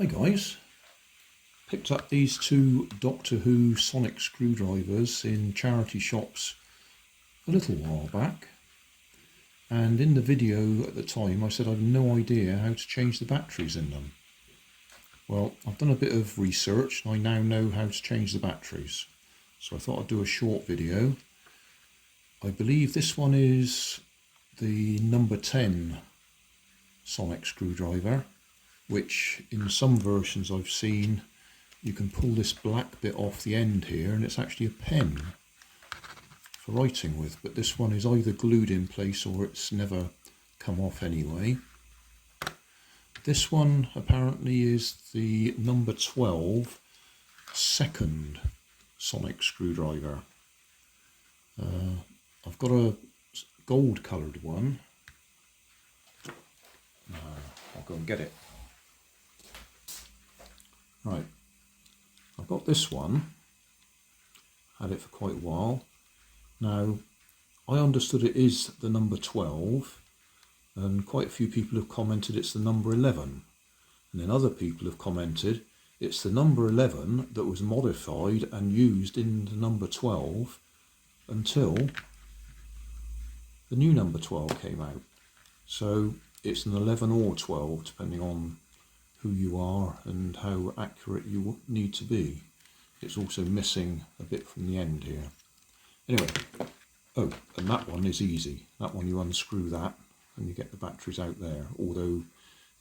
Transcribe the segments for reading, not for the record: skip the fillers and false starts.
Hi guys, picked up these two Doctor Who sonic screwdrivers in charity shops a little while back, and in the video at the time I said I had no idea how to change the batteries in them. Well, I've done a bit of research and I now know how to change the batteries, so I thought I'd do a short video. I believe this one is the number 10 sonic screwdriver, which in some versions I've seen you can pull this black bit off the end here and it's actually a pen for writing with, but this one is either glued in place or it's never come off anyway. This one apparently is the number 12 second sonic screwdriver. I've got a gold coloured one. I'll go and get it. Right, I've got this one, had it for quite a while. Now, I understood it is the number 12, and quite a few people have commented it's the number 11. And then other people have commented it's the number 11 that was modified and used in the number 12 until the new number 12 came out. So it's an 11 or 12, depending on who you are and how accurate you need to be. It's also missing a bit from the end here. Anyway, oh, and that one is easy. That one, you unscrew that and you get the batteries out there. Although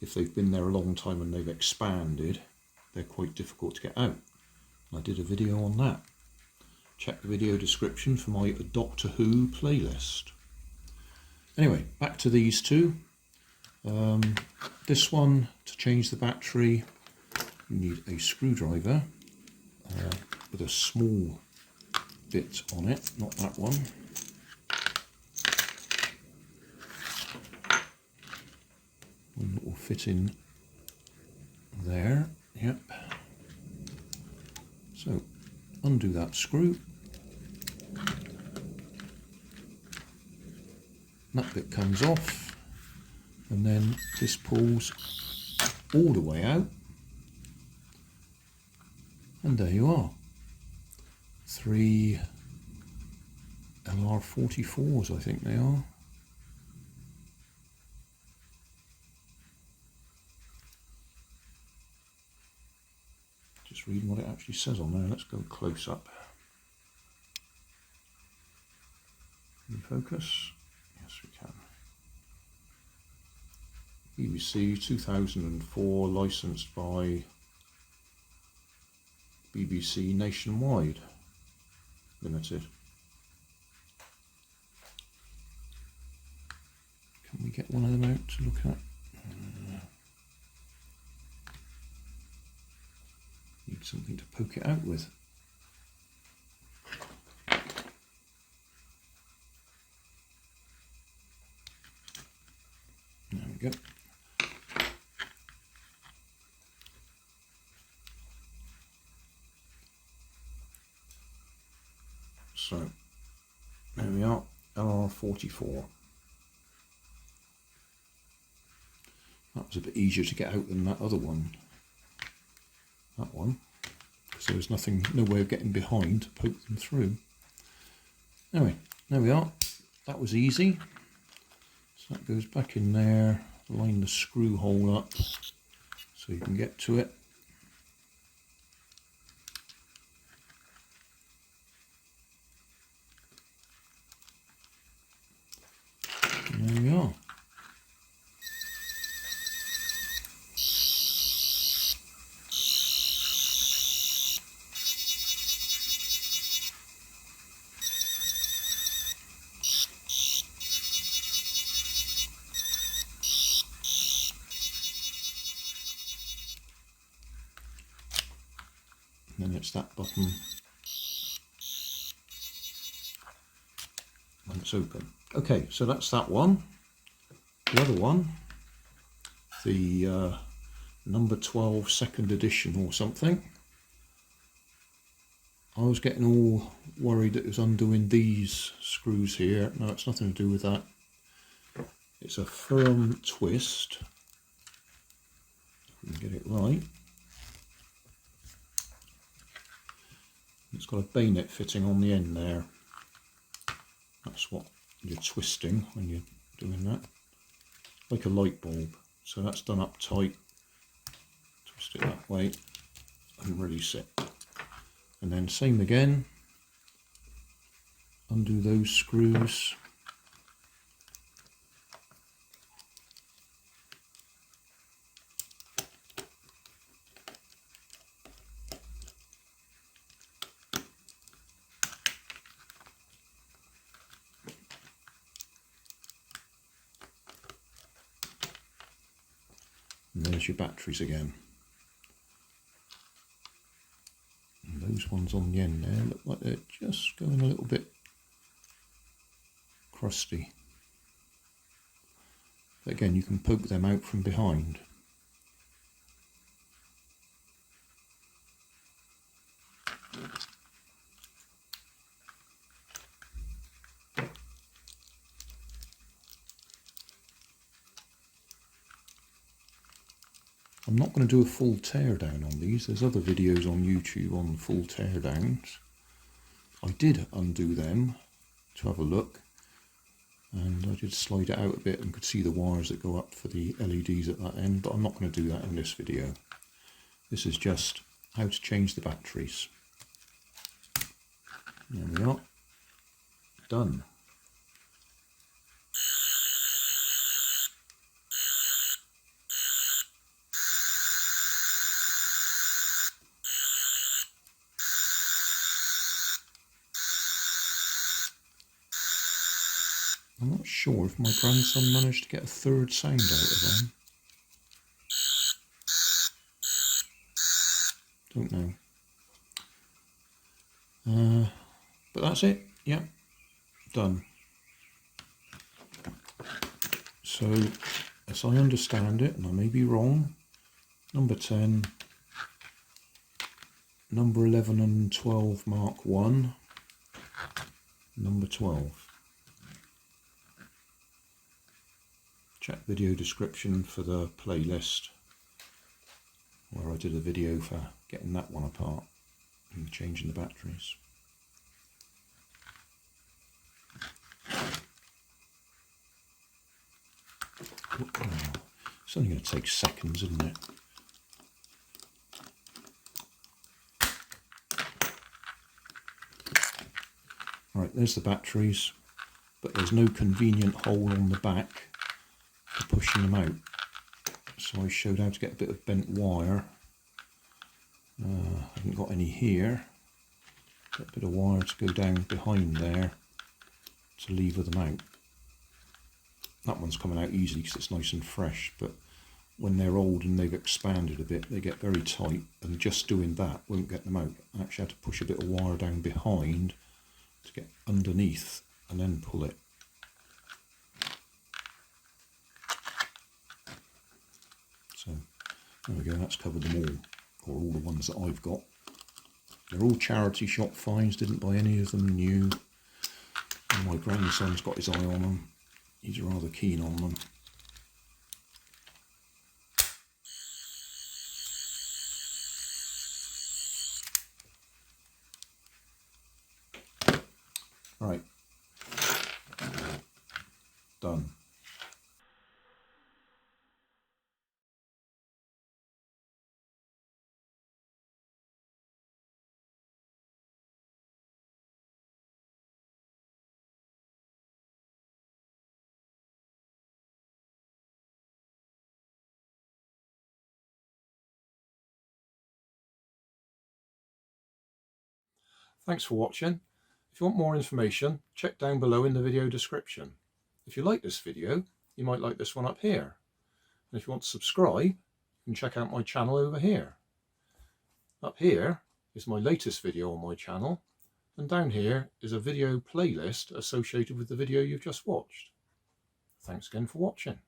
if they've been there a long time and they've expanded, they're quite difficult to get out. I did a video on that. Check the video description for my Doctor Who playlist. Anyway, back to these two. This one, to change the battery, you need a screwdriver with a small bit on it, not that one. One that will fit in there, yep. So, undo that screw. That bit comes off. And then this pulls all the way out, and there you are. 3 LR44s, I think they are. Just reading what it actually says on there. Let's go close up. Can you focus? Yes, we can. BBC 2004, licensed by BBC Nationwide Limited. Can we get one of them out to look at? Need something to poke it out with. There we go. So, there we are, LR44. That was a bit easier to get out than that other one. That one, because there was nothing, no way of getting behind to poke them through. Anyway, there we are. That was easy. So that goes back in there, line the screw hole up so you can get to it. And there we are. And then it's that button when it's open. Okay, so that's that one. The other one, the number 12 second edition or something. I was getting all worried that it was undoing these screws here. No, it's nothing to do with that. It's a firm twist. If we can get it right. It's got a bayonet fitting on the end there. That's what you're twisting when you're doing that. Like a light bulb. So that's done up tight. Twist it that way and release it. And then same again. Undo those screws. And there's your batteries again. And those ones on the end there look like they're just going a little bit crusty. But again, you can poke them out from behind. I'm not going to do a full teardown on these. There's other videos on YouTube on full teardowns. I did undo them to have a look, and I did slide it out a bit and could see the wires that go up for the LEDs at that end, but I'm not going to do that in this video. This is just how to change the batteries. There we are. Done. I'm not sure if my grandson managed to get a third sound out of them. Don't know. But that's it. Yeah, done. So, as I understand it, and I may be wrong, number 10, number 11 and 12 Mark 1, number 12. Check video description for the playlist where I did a video for getting that one apart and changing the batteries. It's only going to take seconds, isn't it? Right, there's the batteries, but there's no convenient hole on the back for pushing them out. So I showed how to get a bit of bent wire. I haven't got any here. Got a bit of wire to go down behind there to lever them out. That one's coming out easily because it's nice and fresh, but when they're old and they've expanded a bit, they get very tight, and just doing that won't get them out. I actually had to push a bit of wire down behind to get underneath and then pull it. So there we go, that's covered them all, or all the ones that I've got. They're all charity shop finds, didn't buy any of them new. And my grandson's got his eye on them. He's rather keen on them. Right. Done. Thanks for watching. If you want more information, check down below in the video description. If you like this video, you might like this one up here. And if you want to subscribe, you can check out my channel over here. Up here is my latest video on my channel, and down here is a video playlist associated with the video you've just watched. Thanks again for watching.